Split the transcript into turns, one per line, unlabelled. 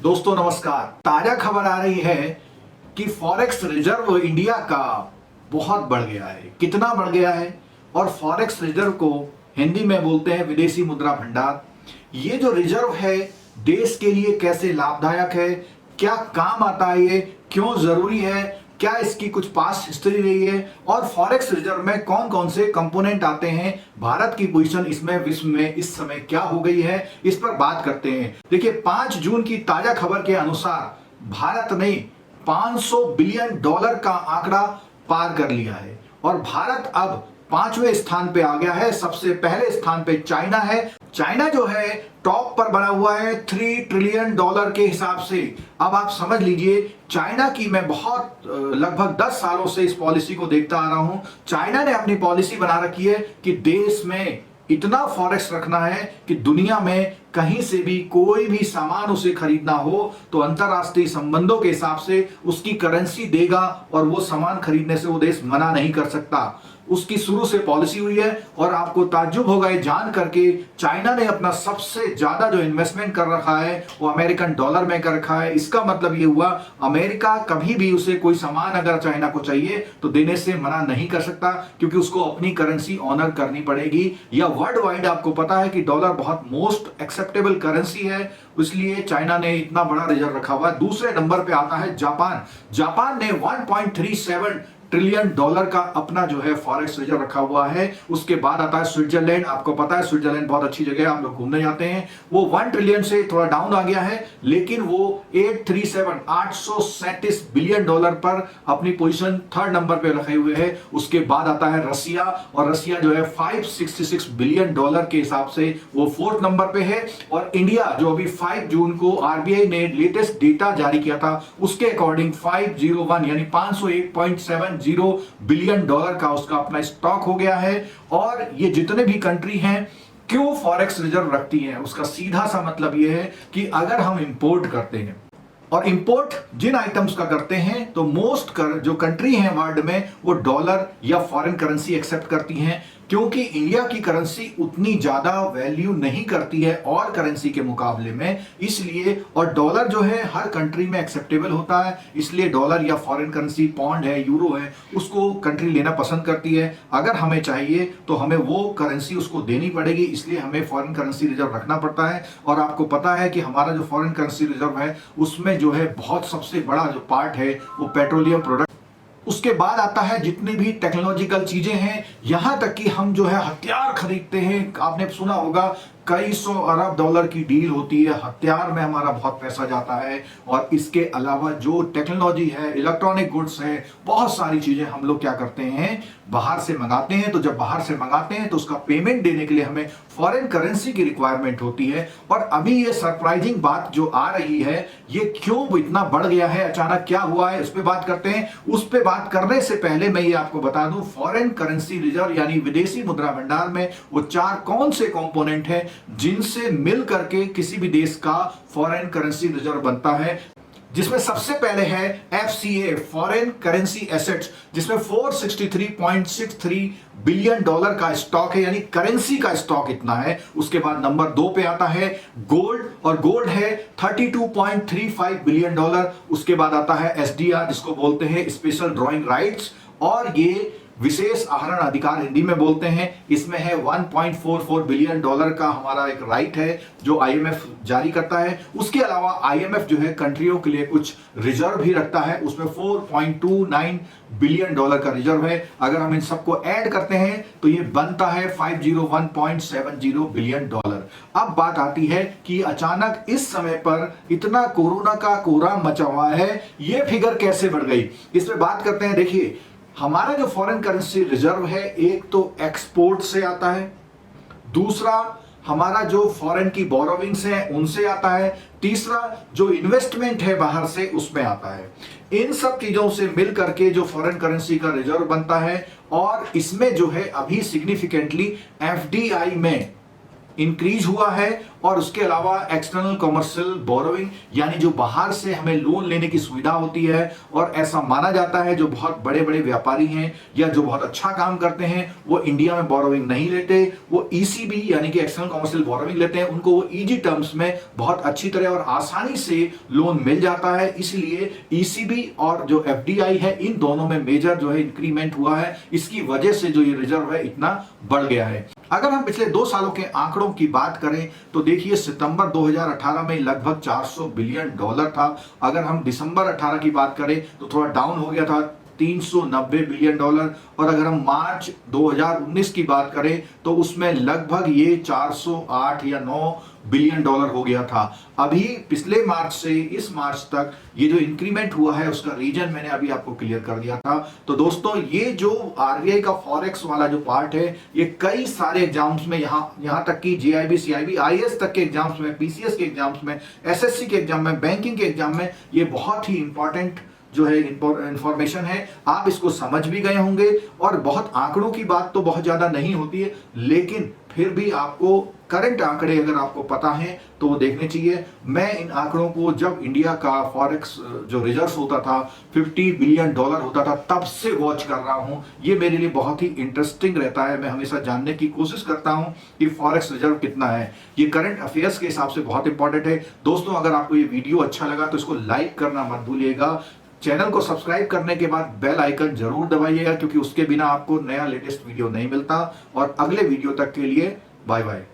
दोस्तों नमस्कार। ताजा खबर आ रही है कि फॉरेक्स रिजर्व इंडिया का बहुत बढ़ गया है। कितना बढ़ गया है? और फॉरेक्स रिजर्व को हिंदी में बोलते हैं विदेशी मुद्रा भंडार। ये जो रिजर्व है देश के लिए कैसे लाभदायक है, क्या काम आता है, ये क्यों जरूरी है, क्या इसकी कुछ पास्ट हिस्ट्री रही है और फॉरेक्स रिजर्व में कौन कौन से कंपोनेंट आते हैं, भारत की पोजीशन इसमें विश्व में इस समय क्या हो गई है, इस पर बात करते हैं। देखिए 5 जून की ताजा खबर के अनुसार भारत ने $500 बिलियन का आंकड़ा पार कर लिया है और भारत अब 5वें स्थान पे आ गया है। सबसे पहले स्थान पे चाइना है। चाइना जो है टॉप पर बना हुआ है $3 ट्रिलियन के हिसाब से। अब आप समझ लीजिए, चाइना की मैं बहुत लगभग 10 सालों से इस पॉलिसी को देखता आ रहा हूं। चाइना ने अपनी पॉलिसी बना रखी है कि देश में इतना फॉरेक्स रखना है कि दुनिया में कहीं से भी कोई भी सामान उसे खरीदना हो तो अंतरराष्ट्रीय संबंधों के हिसाब से उसकी करेंसी देगा और वो सामान खरीदने से वो देश मना नहीं कर सकता। उसकी शुरू से पॉलिसी हुई है और आपको ताज्जुब होगा ये जान करके, चाइना ने अपना सबसे ज्यादा जो इन्वेस्टमेंट कर रखा है वो अमेरिकन डॉलर में कर रखा है। इसका मतलब ये हुआ अमेरिका कभी भी उसे कोई सामान अगर चाइना को चाहिए तो देने से मना नहीं कर सकता, क्योंकि उसको अपनी करेंसी ऑनर करनी पड़ेगी। या वर्ल्ड वाइड आपको पता है कि डॉलर बहुत मोस्ट एक्सेप्टेबल करेंसी है, इसलिए चाइना ने इतना बड़ा रिजर्व रखा हुआ है। दूसरे नंबर पे आता है जापान। जापान ने $1.37 ट्रिलियन का अपना जो है फॉरेक्स रिजर्व रखा हुआ है। उसके बाद आता है स्विट्जरलैंड। आपको पता है स्विट्जरलैंड बहुत अच्छी जगह है, आप लोग घूमने जाते हैं। वो 1 ट्रिलियन से थोड़ा डाउन आ गया है, लेकिन वो 837 बिलियन डॉलर पर अपनी पोजीशन 3rd नंबर पे रखे हुए है। उसके बाद आता है रसिया, और रसिया जो है $566 बिलियन के हिसाब से वो 4th नंबर पे है। और इंडिया जो अभी 5 जून को आरबीआई ने लेटेस्ट डेटा जारी किया था, उसके अकॉर्डिंग 501 यानी 501.70 बिलियन का उसका अपना स्टॉक हो गया है। और ये जितने भी कंट्री हैं क्यों फॉरेक्स रिजर्व रखती हैं, उसका सीधा सा मतलब ये है कि अगर हम इंपोर्ट करते हैं और इंपोर्ट जिन आइटम्स का करते हैं तो मोस्ट जो कंट्री हैं वर्ल्ड में वो डॉलर या फॉरेन करेंसी एक्सेप्ट करती हैं, क्योंकि इंडिया की करेंसी उतनी ज्यादा वैल्यू नहीं करती है और करेंसी के मुकाबले में, इसलिए। और डॉलर जो है हर कंट्री में एक्सेप्टेबल होता है, इसलिए डॉलर या फॉरेन करेंसी पौंड है, यूरो है, उसको कंट्री लेना पसंद करती है। अगर हमें चाहिए तो हमें वो करेंसी उसको देनी पड़ेगी, इसलिए हमें फॉरेन करेंसी रिजर्व रखना पड़ता है। और आपको पता है कि हमारा जो फॉरेन करेंसी रिजर्व है उसमें जो है बहुत सबसे बड़ा जो पार्ट है वो पेट्रोलियम प्रोडक्ट। उसके बाद आता है जितनी भी टेक्नोलॉजिकल चीजें हैं, यहां तक कि हम जो है हथियार खरीदते हैं। आपने सुना होगा कई सौ अरब डॉलर की डील होती है, हथियार में हमारा बहुत पैसा जाता है। और इसके अलावा जो टेक्नोलॉजी है, इलेक्ट्रॉनिक गुड्स है, बहुत सारी चीजें हम लोग क्या करते हैं, बाहर से मंगाते हैं। तो जब बाहर से मंगाते हैं तो उसका पेमेंट देने के लिए हमें फॉरेन करेंसी की रिक्वायरमेंट होती है। और अभी ये सरप्राइजिंग बात जो आ रही है, ये क्यों इतना बढ़ गया है, अचानक क्या हुआ है, उस पर बात करते हैं। उस पर बात करने से पहले मैं ये आपको बता दूं, फॉरेन करेंसी रिजर्व यानी विदेशी मुद्रा भंडार में वो 4 कौन से कंपोनेंट हैं जिनसे मिल करके किसी भी देश का फॉरेन करेंसी रिजर्व बनता है। जिसमें सबसे पहले है FCA फॉरेन करेंसी एसेट्स, जिसमें $463.63 बिलियन का स्टॉक है, यानी करेंसी का स्टॉक इतना है। उसके बाद नंबर 2 पे आता है गोल्ड, और गोल्ड है $32.35 बिलियन। उसके बाद आता है SDR जिसको बोलते हैं स्पेशल ड्रॉइंग राइट्स, और ये विशेष आहरण अधिकार हिंदी में बोलते हैं। इसमें है $1.44 बिलियन का हमारा एक राइट है जो IMF जारी करता है। उसके अलावा IMF जो है कंट्रियों के लिए कुछ रिजर्व भी रखता है, उसमें $4.29 बिलियन का रिजर्व है। अगर हम इन सबको ऐड करते हैं तो ये बनता है $501.70 बिलियन। अब बात आती है कि अचानक इस समय पर इतना कोरोना का कोहराम मचा हुआ है, ये फिगर कैसे बढ़ गई, इस पे बात करते हैं। देखिए हमारा जो फॉरेन करेंसी रिजर्व है, एक तो एक्सपोर्ट से आता है, दूसरा हमारा जो फॉरेन की बोरोविंग्स हैं उनसे आता है, तीसरा जो इन्वेस्टमेंट है बाहर से उसमें आता है। इन सब चीजों से मिल करके जो फॉरेन करेंसी का रिजर्व बनता है। और इसमें जो है अभी सिग्निफिकेंटली FDI में इंक्रीज हुआ है। और उसके अलावा एक्सटर्नल कमर्शियल बोरोइंग यानी जो बाहर से हमें लोन लेने की सुविधा होती है, और ऐसा माना जाता है जो बहुत बड़े बड़े व्यापारी हैं या जो बहुत अच्छा काम करते हैं वो इंडिया में बोरोइंग नहीं लेते, वो ईसीबी यानी कि एक्सटर्नल कमर्शियल बोरोइंग लेते हैं। उनको वो इजी टर्म्स में बहुत अच्छी तरह और आसानी से लोन मिल जाता है। इसलिए ईसीबी और जो एफडीआई है इन दोनों में मेजर जो है इंक्रीमेंट हुआ है। इसकी वजह से जो ये रिजर्व है इतना बढ़ गया है। अगर हम पिछले 2 सालों के आंकड़ों की बात करें तो देखिए सितंबर 2018 में लगभग 400 बिलियन डॉलर था। अगर हम दिसंबर 18 की बात करें तो थोड़ा डाउन हो गया था, 390 बिलियन डॉलर। और अगर हम मार्च 2019 की बात करें तो उसमें लगभग ये 408 या 9 बिलियन डॉलर हो गया था। अभी पिछले मार्च से इस मार्च तक ये जो इंक्रीमेंट हुआ है उसका रीजन मैंने अभी आपको क्लियर कर दिया था। तो दोस्तों ये जो आरबीआई का फॉरेक्स वाला जो पार्ट है ये कई सारे एग्जाम्स में यहां तक कि जेआईबी सीआईबी आईएएस तक के एग्जाम्स में, पीसीएस के एग्जाम्स में, एसएससी के एग्जाम में, बैंकिंग के एग्जाम में ये बहुत ही इंपॉर्टेंट जो है इंफॉर्मेशन है। आप इसको समझ भी गए होंगे। और बहुत आंकड़ों की बात तो बहुत ज्यादा नहीं होती है, लेकिन फिर भी आपको करंट आंकड़े अगर आपको पता है तो वो देखने चाहिए। मैं इन आंकड़ों को जब इंडिया का फॉरेक्स जो रिजर्व होता था 50 बिलियन डॉलर होता था तब से वॉच कर रहा हूं। ये मेरे लिए बहुत ही इंटरेस्टिंग रहता है। मैं हमेशा जानने की कोशिश करता हूं कि फॉरेक्स रिजर्व कितना है। ये करंट अफेयर्स के हिसाब से बहुत इंपॉर्टेंट है। दोस्तों अगर आपको ये वीडियो अच्छा लगा तो इसको लाइक करना मत भूलिएगा। चैनल को सब्सक्राइब करने के बाद बेल आइकन जरूर दबाइएगा, क्योंकि उसके बिना आपको नया लेटेस्ट वीडियो नहीं मिलता। और अगले वीडियो तक के लिए बाय बाय।